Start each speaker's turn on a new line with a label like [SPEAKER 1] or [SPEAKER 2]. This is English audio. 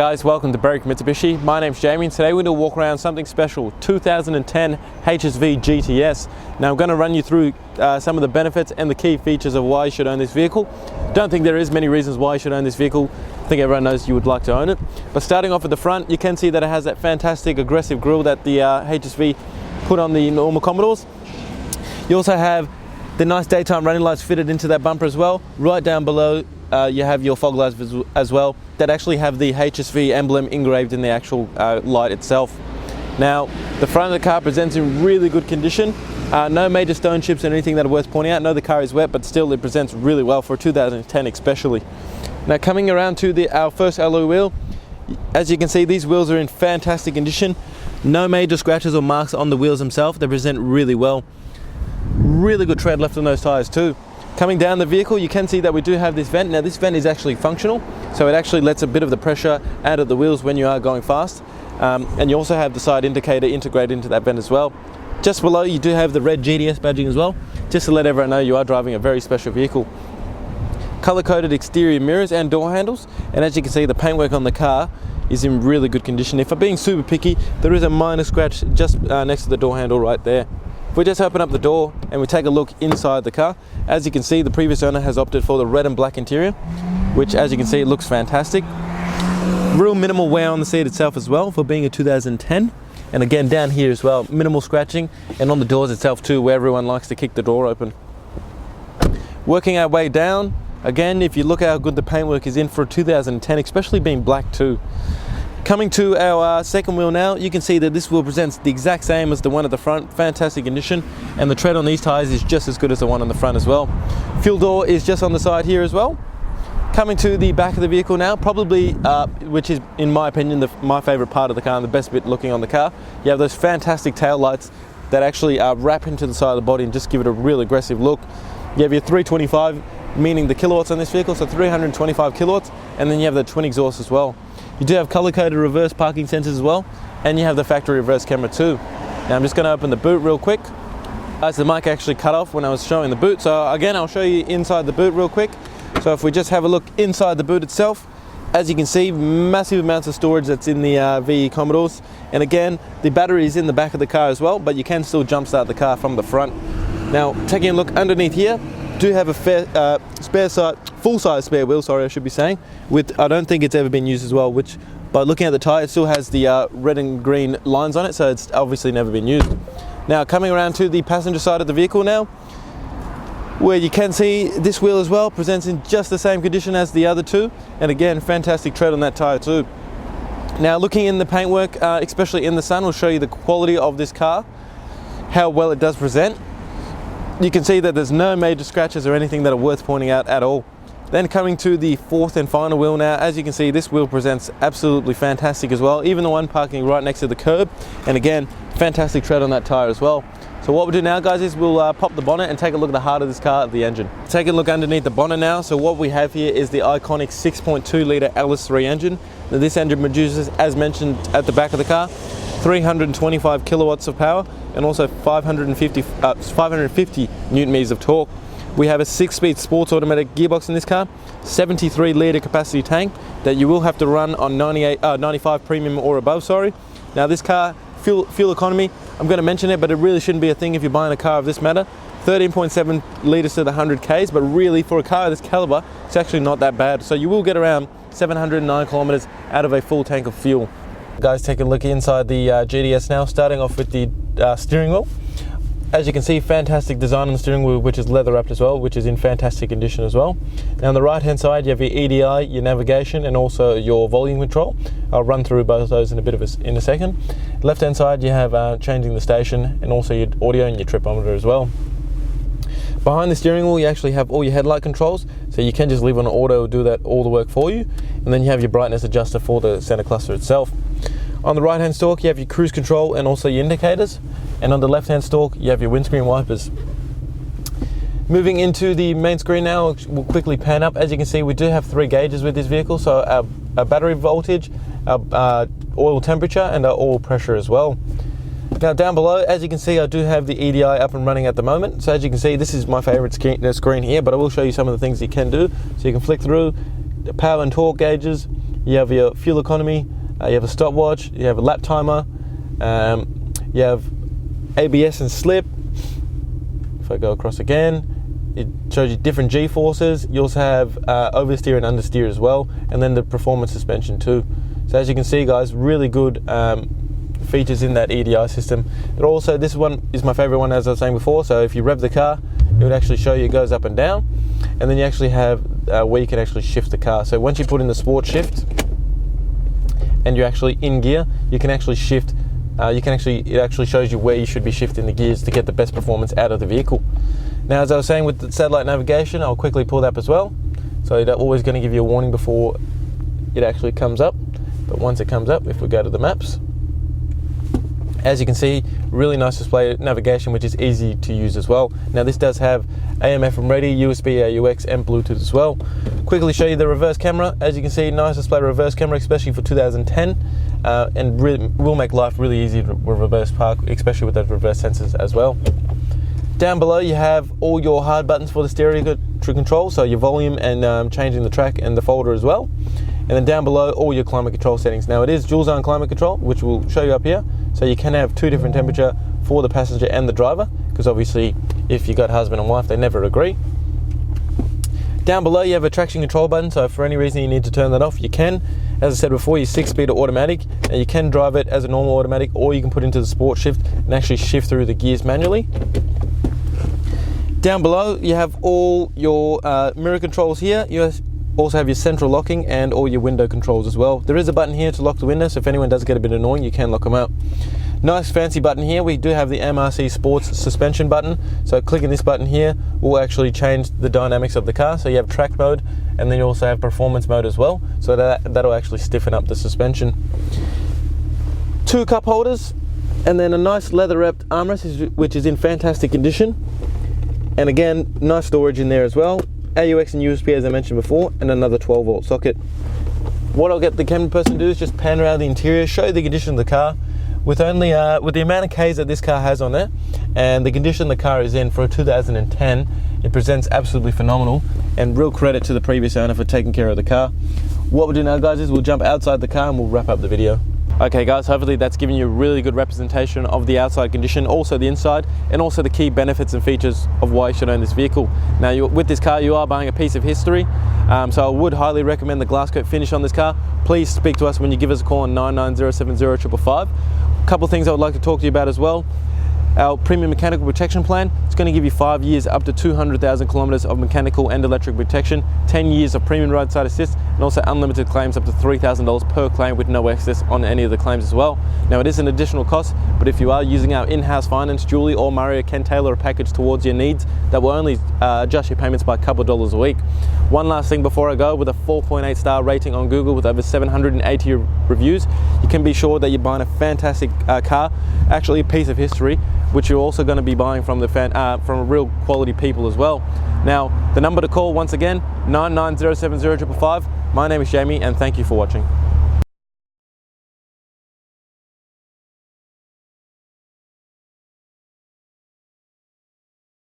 [SPEAKER 1] Guys, welcome to Berwick Mitsubishi. My name's Jamie and today we're going to walk around something special, 2010 HSV GTS. Now I'm going to run you through some of the benefits and the key features of why you should own this vehicle. Don't think there is many reasons why you should own this vehicle. I think everyone knows you would like to own it. But starting off at the front, you can see that it has that fantastic aggressive grille that the HSV put on the normal Commodores. You also have the nice daytime running lights fitted into that bumper as well. Right down below you have your fog lights as well that actually have the HSV emblem engraved in the actual light itself. Now the front of the car presents in really good condition. No major stone chips or anything that are worth pointing out. No, the car is wet, but still it presents really well for 2010 especially. Now coming around to our first alloy wheel, as you can see these wheels are in fantastic condition. No major scratches or marks on the wheels themselves. They present really well. Really good tread left on those tyres too. Coming down the vehicle, you can see that we do have this vent. Now this vent is actually functional, so it actually lets a bit of the pressure out of the wheels when you are going fast. And you also have the side indicator integrated into that vent as well. Just below you do have the red GTS badging as well, just to let everyone know you are driving a very special vehicle. Color-coded exterior mirrors and door handles, and as you can see the paintwork on the car is in really good condition. If I'm being super picky, there is a minor scratch just next to the door handle right there. If we just open up the door and we take a look inside the car, as you can see the previous owner has opted for the red and black interior, which as you can see it looks fantastic. Real minimal wear on the seat itself as well for being a 2010, and again down here as well, minimal scratching, and on the doors itself too, where everyone likes to kick the door open. Working our way down, again if you look at how good the paintwork is in for a 2010, especially being black too. Coming to our second wheel now, you can see that this wheel presents the exact same as the one at the front, fantastic condition, and the tread on these tyres is just as good as the one on the front as well. Fuel door is just on the side here as well. Coming to the back of the vehicle now, probably, which is in my opinion my favourite part of the car and the best bit looking on the car, you have those fantastic tail lights that actually wrap into the side of the body and just give it a real aggressive look. You have your 325, meaning the kilowatts on this vehicle, so 325 kilowatts, and then you have the twin exhaust as well. You do have color-coded reverse parking sensors as well, and you have the factory reverse camera too. Now I'm just going to open the boot real quick. Guys, the mic actually cut off when I was showing the boot, so again I'll show you inside the boot real quick. So if we just have a look inside the boot itself, as you can see, massive amounts of storage that's in the VE Commodores, and again the battery is in the back of the car as well, but you can still jump start the car from the front. Now taking a look underneath here, do have a full-size spare wheel, sorry I should be saying, with I don't think it's ever been used as well, which by looking at the tyre it still has the red and green lines on it, so it's obviously never been used. Now coming around to the passenger side of the vehicle now, where you can see this wheel as well presents in just the same condition as the other two, and again fantastic tread on that tyre too. Now looking in the paintwork, especially in the sun, will show you the quality of this car, how well it does present. You can see that there's no major scratches or anything that are worth pointing out at all. Then coming to the fourth and final wheel now, as you can see this wheel presents absolutely fantastic as well, even the one parking right next to the curb, and again fantastic tread on that tyre as well. So what we'll do now guys is we'll pop the bonnet and take a look at the heart of this car, the engine. Take a look underneath the bonnet now. So what we have here is the iconic 6.2 litre LS3 engine. Now this engine produces, as mentioned at the back of the car, 325 kilowatts of power and also 550 newton meters of torque. We have a 6-speed sports automatic gearbox in this car, 73 litre capacity tank that you will have to run on 95 premium or above, sorry. Now this car, fuel economy, I'm going to mention it, but it really shouldn't be a thing if you're buying a car of this matter. 13.7 litres to the 100 Ks, but really for a car of this calibre, it's actually not that bad. So you will get around 709 kilometres out of a full tank of fuel. Guys, take a look inside the GTS now, starting off with the steering wheel. As you can see, fantastic design on the steering wheel, which is leather wrapped as well, which is in fantastic condition as well. Now on the right hand side you have your EDI, your navigation, and also your volume control. I'll run through both of those in a second. Left hand side you have changing the station and also your audio and your tripometer as well. Behind the steering wheel you actually have all your headlight controls, so you can just leave on auto, do that all the work for you, and then you have your brightness adjuster for the center cluster itself. On the right hand stalk you have your cruise control and also your indicators, and on the left hand stalk you have your windscreen wipers. Moving into the main screen now, we'll quickly pan up. As you can see we do have 3 gauges with this vehicle, so our battery voltage, our oil temperature and our oil pressure as well. Now down below, as you can see, I do have the EDI up and running at the moment. So as you can see, this is my favorite screen here, but I will show you some of the things you can do. So you can flick through the power and torque gauges, You have your fuel economy, you have a stopwatch, you have a lap timer, you have ABS and slip. If I go across again, it shows you different G-forces. You also have oversteer and understeer as well, and then the performance suspension too. So as you can see, guys, really good features in that EDI system. It also, this one is my favorite one, as I was saying before. So if you rev the car, it would actually show you it goes up and down, and then you actually have where you can actually shift the car. So once you put in the sport shift and you're actually in gear, you can actually shift. It actually shows you where you should be shifting the gears to get the best performance out of the vehicle. Now, as I was saying with the satellite navigation, I'll quickly pull that up as well. So it's always going to give you a warning before it actually comes up. But once it comes up, if we go to the maps, as you can see, really nice display navigation, which is easy to use as well. Now, this does have AM/FM radio, USB AUX, and Bluetooth as well. Quickly show you the reverse camera. As you can see, nice display reverse camera, especially for 2010, and really will make life really easy to reverse park, especially with those reverse sensors as well. Down below, you have all your hard buttons for the stereo control, so your volume and changing the track and the folder as well. And then down below, all your climate control settings. Now, it is dual zone climate control, which we'll show you up here. So you can have two different temperature for the passenger and the driver, because obviously if you got husband and wife, they never agree. Down below, you have a traction control button, so if for any reason you need to turn that off, you can. As I said before, your 6-speed automatic, and you can drive it as a normal automatic, or you can put into the sport shift and actually shift through the gears manually. Down below, you have all your mirror controls here. You also have your central locking and all your window controls as well. There is a button here to lock the window, so if anyone does get a bit annoying, you can lock them out. Nice fancy button here. We do have the MRC Sports suspension button. So clicking this button here will actually change the dynamics of the car. So you have track mode, and then you also have performance mode as well. So that'll actually stiffen up the suspension. 2 cup holders, and then a nice leather wrapped armrest, which is in fantastic condition. And again, nice storage in there as well. AUX and USB, as I mentioned before, and another 12-volt socket. What I'll get the camera person to do is just pan around the interior, show you the condition of the car. With the amount of Ks that this car has on it, and the condition the car is in for 2010, it presents absolutely phenomenal, and real credit to the previous owner for taking care of the car. What we'll do now, guys, is we'll jump outside the car and we'll wrap up the video. Okay guys, hopefully that's given you a really good representation of the outside condition, also the inside, and also the key benefits and features of why you should own this vehicle. Now, with this car, you are buying a piece of history, so I would highly recommend the glass coat finish on this car. Please speak to us when you give us a call on 9907055. A couple of things I would like to talk to you about as well. Our premium mechanical protection plan, it's going to give you 5 years up to 200,000 kilometers of mechanical and electric protection, 10 years of premium roadside assist, and also unlimited claims up to $3,000 per claim with no excess on any of the claims as well. Now, it is an additional cost, but if you are using our in-house finance, Julie or Mario can tailor a package towards your needs that will only adjust your payments by a couple of dollars a week. One last thing before I go, with a 4.8 star rating on Google with over 780 reviews, you can be sure that you're buying a fantastic car, actually a piece of history, which you're also going to be buying from from real quality people as well. Now, the number to call, once again, 9907055. My name is Jamie, and thank you for watching.